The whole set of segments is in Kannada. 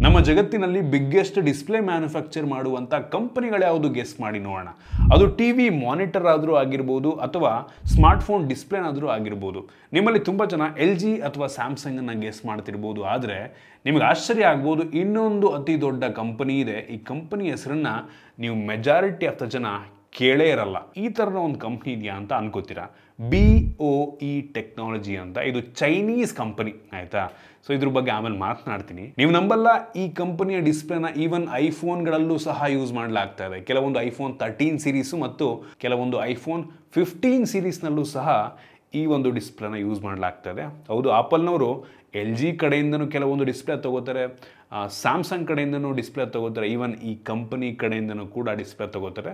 ನಮ್ಮ ಜಗತ್ತಿನಲ್ಲಿ ಬಿಗ್ಗೆಸ್ಟ್ ಡಿಸ್ಪ್ಲೇ ಮ್ಯಾನುಫ್ಯಾಕ್ಚರ್ ಮಾಡುವಂಥ ಕಂಪನಿಗಳು ಯಾವುದು ಗೆಸ್ ಮಾಡಿ ನೋಡೋಣ. ಅದು ಟಿವಿ ಮಾನಿಟರ್ ಆದರೂ ಆಗಿರ್ಬೋದು ಅಥವಾ ಸ್ಮಾರ್ಟ್ಫೋನ್ ಡಿಸ್ಪ್ಲೇನಾದರೂ ಆಗಿರ್ಬೋದು. ನಿಮ್ಮಲ್ಲಿ ತುಂಬ ಜನ LG ಅಥವಾ ಸ್ಯಾಮ್ಸಂಗನ್ನು ಗೆಸ್ ಮಾಡ್ತಿರ್ಬೋದು. ಆದರೆ ನಿಮಗೆ ಆಶ್ಚರ್ಯ ಆಗ್ಬೋದು, ಇನ್ನೊಂದು ಅತಿ ದೊಡ್ಡ ಕಂಪನಿ ಇದೆ. ಈ ಕಂಪನಿ ಹೆಸರನ್ನು ನೀವು ಮೆಜಾರಿಟಿ ಆಫ್ ದ ಜನ ಕೇಳೇ ಇರಲ್ಲ. ಈ ಥರದ ಒಂದು ಕಂಪ್ನಿ ಇದೆಯಾ ಅಂತ ಅನ್ಕೋತೀರಾ. BOE ಟೆಕ್ನಾಲಜಿ ಅಂತ. ಇದು ಚೈನೀಸ್ ಕಂಪನಿ, ಆಯಿತಾ. ಸೊ ಇದ್ರ ಬಗ್ಗೆ ಆಮೇಲೆ ಮಾತನಾಡ್ತೀನಿ. ನೀವು ನಂಬಲ್ಲ, ಈ ಕಂಪನಿಯ ಡಿಸ್ಪ್ಲೇನ ಈವನ್ ಐಫೋನ್ಗಳಲ್ಲೂ ಸಹ ಯೂಸ್ ಮಾಡಲಾಗ್ತಾ ಇದೆ. ಕೆಲವೊಂದು ಐಫೋನ್ 13 ಸೀರೀಸು ಮತ್ತು ಕೆಲವೊಂದು ಐಫೋನ್ 15 ಸೀರೀಸ್ನಲ್ಲೂ ಸಹ ಈ ಒಂದು ಡಿಸ್ಪ್ಲೇನ ಯೂಸ್ ಮಾಡಲಾಗ್ತದೆ. ಹೌದು, ಆಪಲ್ನವರು LG ಕಡೆಯಿಂದನೂ ಕೆಲವೊಂದು ಡಿಸ್ಪ್ಲೇ ತೊಗೋತಾರೆ, ಸ್ಯಾಮ್ಸಂಗ್ ಕಡೆಯಿಂದನೂ ಡಿಸ್ಪ್ಲೇ ತೊಗೋತಾರೆ, ಈವನ್ ಈ ಕಂಪನಿ ಕಡೆಯಿಂದನೂ ಕೂಡ ಡಿಸ್ಪ್ಲೇ ತೊಗೋತಾರೆ.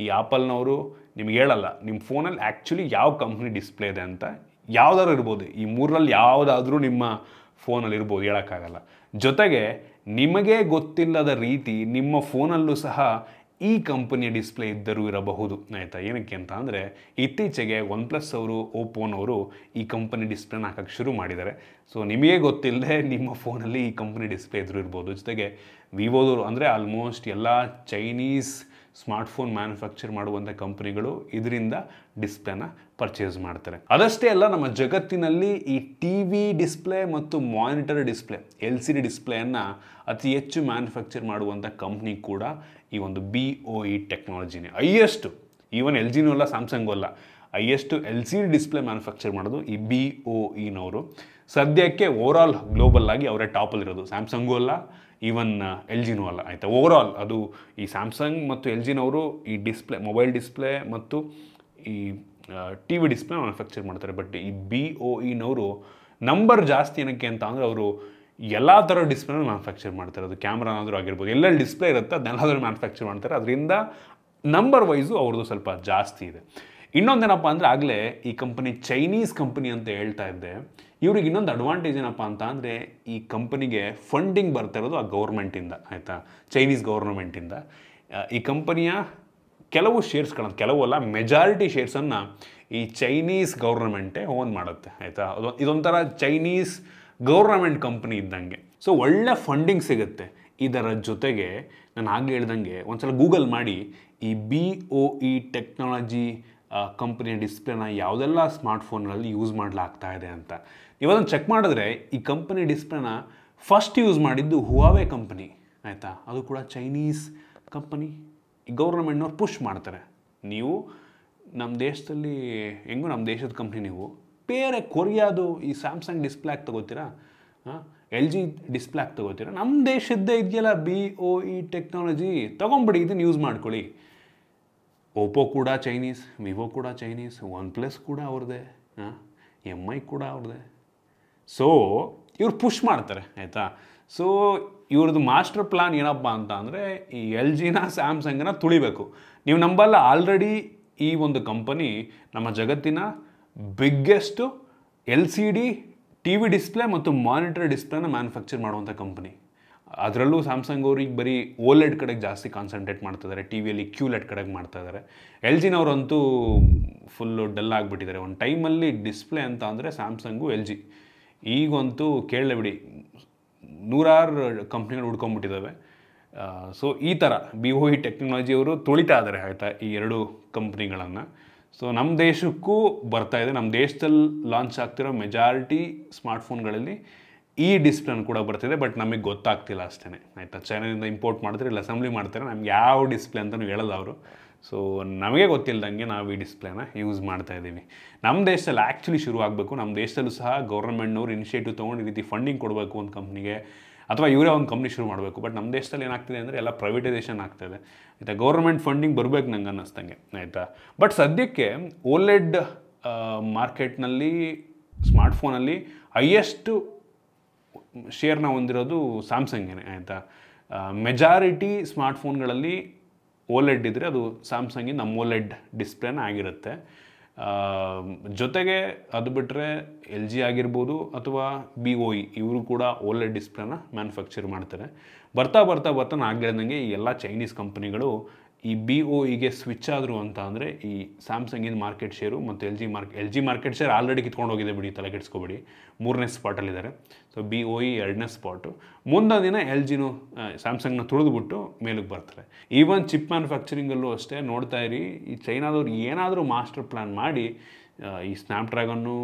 ಈ ಆಪಲ್ನವರು ನಿಮ್ಗೆ ಹೇಳಲ್ಲ ನಿಮ್ಮ ಫೋನಲ್ಲಿ ಆ್ಯಕ್ಚುಲಿ ಯಾವ ಕಂಪ್ನಿ ಡಿಸ್ಪ್ಲೇ ಇದೆ ಅಂತ. ಯಾವುದಾದ್ರು ಇರ್ಬೋದು, ಈ ಮೂರರಲ್ಲಿ ಯಾವುದಾದ್ರೂ ನಿಮ್ಮ ಫೋನಲ್ಲಿ ಇರ್ಬೋದು, ಹೇಳೋಕ್ಕಾಗಲ್ಲ. ಜೊತೆಗೆ ನಿಮಗೆ ಗೊತ್ತಿಲ್ಲದ ರೀತಿ ನಿಮ್ಮ ಫೋನಲ್ಲೂ ಸಹ ಈ ಕಂಪನಿಯ ಡಿಸ್ಪ್ಲೇ ಇದ್ದರೂ ಇರಬಹುದು, ಆಯಿತಾ. ಏನಕ್ಕೆ ಅಂತ ಅಂದರೆ ಇತ್ತೀಚೆಗೆ OnePlus ಅವರು, ಓಪೋನವರು ಈ ಕಂಪನಿ ಡಿಸ್ಪ್ಲೇನ ಹಾಕೋಕ್ಕೆ ಶುರು ಮಾಡಿದ್ದಾರೆ. ಸೊ ನಿಮಗೆ ಗೊತ್ತಿಲ್ಲದೆ ನಿಮ್ಮ ಫೋನಲ್ಲಿ ಈ ಕಂಪನಿ ಡಿಸ್ಪ್ಲೇ ಇದ್ರೂ ಇರ್ಬೋದು. ಜೊತೆಗೆ ವಿವೋದವರು, ಅಂದರೆ ಆಲ್ಮೋಸ್ಟ್ ಎಲ್ಲ ಚೈನೀಸ್ ಸ್ಮಾರ್ಟ್ಫೋನ್ ಮ್ಯಾನುಫ್ಯಾಕ್ಚರ್ ಮಾಡುವಂಥ ಕಂಪನಿಗಳು ಇದರಿಂದ ಡಿಸ್ಪ್ಲೇನ ಪರ್ಚೇಸ್ ಮಾಡ್ತಾರೆ. ಅದಷ್ಟೇ ಅಲ್ಲ, ನಮ್ಮ ಜಗತ್ತಿನಲ್ಲಿ ಈ TV ಡಿಸ್ಪ್ಲೇ ಮತ್ತು ಮಾನಿಟರ್ ಡಿಸ್ಪ್ಲೇ LCD ಡಿಸ್ಪ್ಲೇಯನ್ನು ಅತಿ ಹೆಚ್ಚು ಮ್ಯಾನುಫ್ಯಾಕ್ಚರ್ ಮಾಡುವಂಥ ಕಂಪ್ನಿ ಕೂಡ ಈ ಒಂದು BOE ಟೆಕ್ನಾಲಜಿನೇ. ಹೈಯೆಸ್ಟು, ಈವನ್ LGನೂ ಅಲ್ಲ ಸ್ಯಾಮ್ಸಂಗೂ ಅಲ್ಲ, ಹೈಯೆಸ್ಟು LCD ಡಿಸ್ಪ್ಲೇ ಮ್ಯಾನುಫ್ಯಾಕ್ಚರ್ ಮಾಡೋದು ಈ BOEನವರು. ಸದ್ಯಕ್ಕೆ ಓವರಾಲ್ ಗ್ಲೋಬಲ್ ಆಗಿ ಅವರೇ ಟಾಪಲ್ಲಿರೋದು. ಸ್ಯಾಮ್ಸಂಗೂ ಅಲ್ಲ, ಈವನ್ LGನೂ ಅಲ್ಲ, ಆಯಿತಾ. ಓವರಾಲ್ ಅದು ಈ ಸ್ಯಾಮ್ಸಂಗ್ ಮತ್ತು LGನವರು ಈ ಡಿಸ್ಪ್ಲೇ, ಮೊಬೈಲ್ ಡಿಸ್ಪ್ಲೇ ಮತ್ತು ಈ TV ಡಿಸ್ಪ್ಲೇ ಮ್ಯಾನುಫ್ಯಾಕ್ಚರ್ ಮಾಡ್ತಾರೆ. ಬಟ್ ಈ BOEನವರು ನಂಬರ್ ಜಾಸ್ತಿ ಏನಕ್ಕೆ ಅಂತ ಅಂದರೆ ಅವರು ಎಲ್ಲ ಥರ ಡಿಸ್ಪ್ಲೇನ ಮ್ಯಾನುಫ್ಯಾಕ್ಚರ್ ಮಾಡ್ತಾರೆ. ಅದು ಕ್ಯಾಮ್ರಾನಾದರೂ ಆಗಿರ್ಬೋದು, ಎಲ್ಲೆಲ್ಲಿ ಡಿಸ್ಪ್ಲೇ ಇರುತ್ತೆ ಅದನ್ನೆಲ್ಲದರೂ ಮ್ಯಾನುಫ್ಯಾಕ್ಚರ್ ಮಾಡ್ತಾರೆ. ಅದರಿಂದ ನಂಬರ್ ವೈಸು ಅವ್ರದ್ದು ಸ್ವಲ್ಪ ಜಾಸ್ತಿ ಇದೆ. ಇನ್ನೊಂದೇನಪ್ಪ ಅಂದರೆ, ಆಗಲೇ ಈ ಕಂಪನಿ ಚೈನೀಸ್ ಕಂಪನಿ ಅಂತ ಹೇಳ್ತಾ ಇದ್ದೆ. ಇವ್ರಿಗೆ ಇನ್ನೊಂದು ಅಡ್ವಾಂಟೇಜ್ ಏನಪ್ಪ ಅಂತ ಅಂದರೆ, ಈ ಕಂಪನಿಗೆ ಫಂಡಿಂಗ್ ಬರ್ತಾ ಇರೋದು ಆ ಗೌರ್ಮೆಂಟಿಂದ, ಆಯಿತಾ, ಚೈನೀಸ್ ಗೌರ್ಮೆಂಟಿಂದ. ಈ ಕಂಪನಿಯ ಕೆಲವು ಶೇರ್ಸ್ಗಳನ್ನು, ಕೆಲವು ಅಲ್ಲ ಮೆಜಾರಿಟಿ ಶೇರ್ಸನ್ನು ಈ ಚೈನೀಸ್ ಗೌರ್ಮೆಂಟೇ ಓನ್ ಮಾಡುತ್ತೆ, ಆಯಿತಾ. ಇದೊಂಥರ ಚೈನೀಸ್ ಗೌರ್ಮೆಂಟ್ ಕಂಪ್ನಿ ಇದ್ದಂಗೆ. ಸೊ ಒಳ್ಳೆ ಫಂಡಿಂಗ್ ಸಿಗುತ್ತೆ. ಇದರ ಜೊತೆಗೆ ನಾನು ಆಗಲೇ ಹೇಳ್ದಂಗೆ ಒಂದ್ಸಲ ಗೂಗಲ್ ಮಾಡಿ ಈ BOE ಟೆಕ್ನಾಲಜಿ ಕಂಪನಿಯ ಡಿಸ್ಪ್ಲೇನ ಯಾವುದೆಲ್ಲ ಸ್ಮಾರ್ಟ್ಫೋನ್ಗಳಲ್ಲಿ ಯೂಸ್ ಮಾಡಲಾಗ್ತಾ ಇದೆ ಅಂತ ನೀವದನ್ನು ಚೆಕ್ ಮಾಡಿದ್ರೆ, ಈ ಕಂಪನಿ ಡಿಸ್ಪ್ಲೇನ ಫಸ್ಟ್ ಯೂಸ್ ಮಾಡಿದ್ದು ಹುವಾವೆ ಕಂಪನಿ, ಆಯಿತಾ. ಅದು ಕೂಡ ಚೈನೀಸ್ ಕಂಪನಿ. ಈ ಗೌರ್ಮೆಂಟ್ನವ್ರು ಪುಷ್ ಮಾಡ್ತಾರೆ, ನೀವು ನಮ್ಮ ದೇಶದಲ್ಲಿ ಹೆಂಗೂ ನಮ್ಮ ದೇಶದ ಕಂಪ್ನಿ, ನೀವು ಬೇರೆ ಕೊರಿಯಾದು ಈ ಸ್ಯಾಮ್ಸಂಗ್ ಡಿಸ್ಪ್ಲೇ ಹಾಕಿ ತೊಗೋತೀರಾ, LG ಡಿಸ್ಪ್ಲೇ ಹಾಕಿ ತೊಗೋತೀರಾ, ನಮ್ಮ ದೇಶದ್ದೇ ಇದೆಯಲ್ಲ BOE ಟೆಕ್ನಾಲಜಿ, ತೊಗೊಂಬಿಡಿ, ಇದನ್ನು ಯೂಸ್ ಮಾಡ್ಕೊಳ್ಳಿ. ಓಪೋ ಕೂಡ ಚೈನೀಸ್, ವಿವೋ ಕೂಡ ಚೈನೀಸ್, OnePlus ಕೂಡ ಅವ್ರದ್ದೇ, MI ಕೂಡ ಅವ್ರದ್ದೇ. ಸೊ ಇವ್ರು ಪುಷ್ ಮಾಡ್ತಾರೆ, ಆಯಿತಾ. ಸೊ ಇವ್ರದ್ದು ಮಾಸ್ಟರ್ ಪ್ಲಾನ್ ಏನಪ್ಪ ಅಂತ ಅಂದರೆ, ಈ LGನ ಸ್ಯಾಮ್ಸಂಗನ್ನ ತುಳಿಬೇಕು. ನೀವು ನಂಬಲ್ಲ, ಆಲ್ರೆಡಿ ಈ ಒಂದು ಕಂಪನಿ ನಮ್ಮ ಜಗತ್ತಿನ ಬಿಗ್ಗೆಸ್ಟು LCD TV ಡಿಸ್ಪ್ಲೇ ಮತ್ತು ಮಾನಿಟರ್ ಡಿಸ್ಪ್ಲೇನ ಮ್ಯಾನುಫ್ಯಾಕ್ಚರ್ ಮಾಡುವಂಥ ಕಂಪನಿ. ಅದರಲ್ಲೂ ಸ್ಯಾಮ್ಸಂಗ್ ಅವ್ರಿಗೆ ಬರೀ OLED ಕಡೆಗೆ ಜಾಸ್ತಿ ಕಾನ್ಸಂಟ್ರೇಟ್ ಮಾಡ್ತಿದ್ದಾರೆ, TVಯಲ್ಲಿ QLED ಕಡೆಗೆ ಮಾಡ್ತಾಯಿದ್ದಾರೆ. LGನವರಂತೂ ಫುಲ್ಲು ಡಲ್ ಆಗಿಬಿಟ್ಟಿದ್ದಾರೆ. ಒಂದು ಟೈಮಲ್ಲಿ ಡಿಸ್ಪ್ಲೇ ಅಂತ ಅಂದರೆ ಸ್ಯಾಮ್ಸಂಗು LG, ಈಗಂತೂ ಕೇಳಲೇಬಿಡಿ, ನೂರಾರು ಕಂಪ್ನಿಗಳು ಹುಡ್ಕೊಂಡ್ಬಿಟ್ಟಿದ್ದಾವೆ. ಸೊ ಈ ಥರ BOE ಟೆಕ್ನಾಲಜಿಯವರು ತುಳಿತಾ ಇದ್ದಾರೆ, ಆಯಿತಾ, ಈ ಎರಡು ಕಂಪ್ನಿಗಳನ್ನು. ಸೊ ನಮ್ಮ ದೇಶಕ್ಕೂ ಬರ್ತಾಯಿದೆ. ನಮ್ಮ ದೇಶದಲ್ಲಿ ಲಾಂಚ್ ಆಗ್ತಿರೋ ಮೆಜಾರಿಟಿ ಸ್ಮಾರ್ಟ್ಫೋನ್ಗಳಲ್ಲಿ ಈ ಡಿಸ್ಪ್ಲೇನ ಕೂಡ ಬರ್ತಿದೆ. ಬಟ್ ನಮಗೆ ಗೊತ್ತಾಗ್ತಿಲ್ಲ ಅಷ್ಟೇ, ಆಯಿತಾ. ಚೈನಾದಿಂದ ಇಂಪೋರ್ಟ್ ಮಾಡ್ತಾರೆ, ಇಲ್ಲ ಅಸೆಂಬ್ಲಿ ಮಾಡ್ತಾರೆ, ನಮ್ಗೆ ಯಾವ ಡಿಸ್ಪ್ಲೇ ಅಂತಲೂ ಹೇಳಲ್ಲ ಅವರು. ಸೊ ನಮಗೆ ಗೊತ್ತಿಲ್ಲದಂಗೆ ನಾವು ಈ ಡಿಸ್ಪ್ಲೇನ ಯೂಸ್ ಮಾಡ್ತಾ ಇದ್ದೀವಿ. ನಮ್ಮ ದೇಶದಲ್ಲಿ ಆ್ಯಕ್ಚುಲಿ ಶುರು ಆಗಬೇಕು. ನಮ್ಮ ದೇಶದಲ್ಲೂ ಸಹ ಗೌರ್ಮೆಂಟ್ನವ್ರು ಇನಿಷಿಯೇಟಿವ್ ತೊಗೊಂಡು ಈ ರೀತಿ ಫಂಡಿಂಗ್ ಕೊಡಬೇಕು ಒಂದು ಕಂಪ್ನಿಗೆ, ಅಥವಾ ಇವರೇ ಒಂದು ಕಂಪ್ನಿ ಶುರು ಮಾಡಬೇಕು. ಬಟ್ ನಮ್ಮ ದೇಶದಲ್ಲಿ ಏನಾಗ್ತಿದೆ ಅಂದರೆ ಎಲ್ಲ ಪ್ರೈವೇಟೈಸೇಷನ್ ಆಗ್ತಾಯಿದೆ, ಆಯಿತಾ. ಗೌರ್ಮೆಂಟ್ ಫಂಡಿಂಗ್ ಬರಬೇಕು ನಂಗೆ ಅನ್ನಿಸ್ತಂಗೆ, ಆಯಿತಾ. ಬಟ್ ಸದ್ಯಕ್ಕೆ OLED ಮಾರ್ಕೆಟ್ನಲ್ಲಿ ಸ್ಮಾರ್ಟ್ಫೋನಲ್ಲಿ ಹೈಯೆಸ್ಟು ಶೇರ್ನ ಹೊಂದಿರೋದು ಸ್ಯಾಮ್ಸಂಗೇನೆ, ಆಯಿತಾ. ಮೆಜಾರಿಟಿ ಸ್ಮಾರ್ಟ್ಫೋನ್ಗಳಲ್ಲಿ OLED ಇದ್ದರೆ ಅದು ಸ್ಯಾಮ್ಸಂಗಿನ AMOLED ಡಿಸ್ಪ್ಲೇನ ಆಗಿರುತ್ತೆ. ಜೊತೆಗೆ ಅದು ಬಿಟ್ಟರೆ LG ಆಗಿರ್ಬೋದು ಅಥವಾ BOE, ಇವರು ಕೂಡ OLED ಡಿಸ್ಪ್ಲೇನ ಮ್ಯಾನುಫ್ಯಾಕ್ಚರ್ ಮಾಡ್ತಾರೆ. ಬರ್ತಾ ಬರ್ತಾ ಬರ್ತಾ ನಾನು ಹೇಳ್ದಂಗೆ ಈ ಎಲ್ಲ ಚೈನೀಸ್ ಕಂಪನಿಗಳು ಈ BOEಗೆ ಸ್ವಿಚ್ ಆದರು ಅಂತ ಅಂದರೆ ಈ ಸ್ಯಾಮ್ಸಂಗಿನ ಮಾರ್ಕೆಟ್ ಶೇರು ಮತ್ತು L G market share already ಕಿತ್ಕೊಂಡು ಹೋಗಿದೆ ಬಿಡಿ, ತಲೆ ಕೆಡಿಸ್ಕೊಬೇಡಿ. 3ನೇ ಸ್ಪಾಟಲ್ಲಿದ್ದಾರೆ. ಸೊ BOE 2ನೇ ಸ್ಪಾಟು. ಮುಂದಿನ ದಿನ LGನೂ ಸ್ಯಾಮ್ಸಂಗ್ನ ತುಳಿದ್ಬಿಟ್ಟು ಮೇಲಕ್ಕೆ ಬರ್ತಾರೆ. ಈವನ್ ಚಿಪ್ ಮ್ಯಾನುಫ್ಯಾಕ್ಚರಿಂಗಲ್ಲೂ ಅಷ್ಟೇ ನೋಡ್ತಾ ಇರಿ, ಈ ಚೈನಾದವ್ರು ಏನಾದರೂ ಮಾಸ್ಟರ್ ಪ್ಲ್ಯಾನ್ ಮಾಡಿ ಈ ಸ್ನ್ಯಾಪ್ಡ್ರ್ಯಾಗನ್ನು,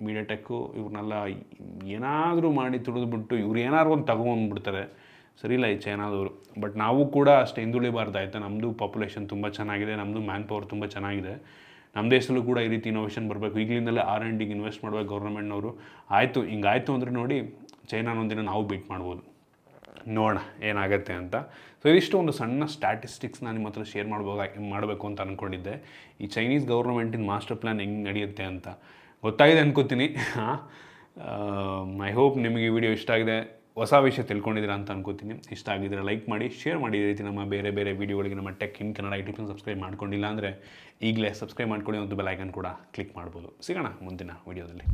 ಮೀಡಿಯಾಟೆಕ್ಕು ಇವ್ರನ್ನೆಲ್ಲ ಏನಾದರೂ ಮಾಡಿ ತುಳಿದ್ಬಿಟ್ಟು ಇವ್ರು ಏನಾದ್ರು ಒಂದು ತಗೊಂಡ್ಬಿಡ್ತಾರೆ. ಸರಿ ಇಲ್ಲ ಈ ಚೈನಾದವರು. ಬಟ್ ನಾವು ಕೂಡ ಅಷ್ಟೇ ಹಿಂದುಳಿಬಾರ್ದಾಯ್ತಾ. ನಮ್ಮದು ಪಾಪ್ಯುಲೇಷನ್ ತುಂಬ ಚೆನ್ನಾಗಿದೆ, ನಮ್ಮದು ಮ್ಯಾನ್ ಪವರ್ ತುಂಬ ಚೆನ್ನಾಗಿದೆ. ನಮ್ಮ ದೇಶದಲ್ಲೂ ಕೂಡ ಈ ರೀತಿ ಇನೋವೇಷನ್ ಬರಬೇಕು. ಈಗಲಿಂದಲೇ R&Dಗೆ ಇನ್ವೆಸ್ಟ್ ಮಾಡಬೇಕು ಗೌರ್ಮೆಂಟ್ನವರು. ಆಯಿತು ಹಿಂಗಾಯಿತು ಅಂದರೆ ನೋಡಿ ಚೈನಾನೊಂದಿನ ನಾವು ಬೀಟ್ ಮಾಡ್ಬೋದು. ನೋಡೋಣ ಏನಾಗುತ್ತೆ ಅಂತ. ಸೊ ಇದಿಷ್ಟು ಒಂದು ಸಣ್ಣ ಸ್ಟ್ಯಾಟಿಸ್ಟಿಕ್ಸ್ ನಾನು ನಿಮ್ಮ ಹತ್ರ ಶೇರ್ ಮಾಡಬೇಕು ಅಂತ ಅಂದ್ಕೊಂಡಿದ್ದೆ. ಈ ಚೈನೀಸ್ ಗೌರ್ಮೆಂಟಿನ ಮಾಸ್ಟರ್ ಪ್ಲ್ಯಾನ್ ಹೆಂಗೆ ನಡೆಯುತ್ತೆ ಅಂತ ಗೊತ್ತಾಗಿದೆ ಅನ್ಕೋತೀನಿ. ಐ ಹೋಪ್ ನಿಮಗೆ ಈ ವಿಡಿಯೋ ಇಷ್ಟ ಆಗಿದೆ, ಹೊಸ ವಿಷಯ ತಿಳ್ಕೊಂಡಿದ್ದೀರಾ ಅಂತ ಅನ್ಕೋತೀನಿ. ಇಷ್ಟ ಆಗಿದ್ರೆ ಲೈಕ್ ಮಾಡಿ, ಶೇರ್ ಮಾಡಿ. ಈ ರೀತಿ ನಮ್ಮ ಬೇರೆ ಬೇರೆ ವೀಡಿಯೋಗಳಿಗೆ ನಮ್ಮ ಟೆಕ್ ಇನ್ ಕನ್ನಡ ಯೂಟ್ಯೂಬ್ನ ಸಬ್ಸ್ಕ್ರೈಬ್ ಮಾಡ್ಕೊಂಡಿಲ್ಲ ಅಂದರೆ ಈಗಲೇ ಸಬ್ಸ್ಕ್ರೈಬ್ ಮಾಡ್ಕೊಳ್ಳಿ ಮತ್ತು ಬೆಲ್ ಐಕನ್ ಕೂಡ ಕ್ಲಿಕ್ ಮಾಡ್ಬೋದು. ಸಿಗೋಣ ಮುಂದಿನ ವೀಡಿಯೋದಲ್ಲಿ.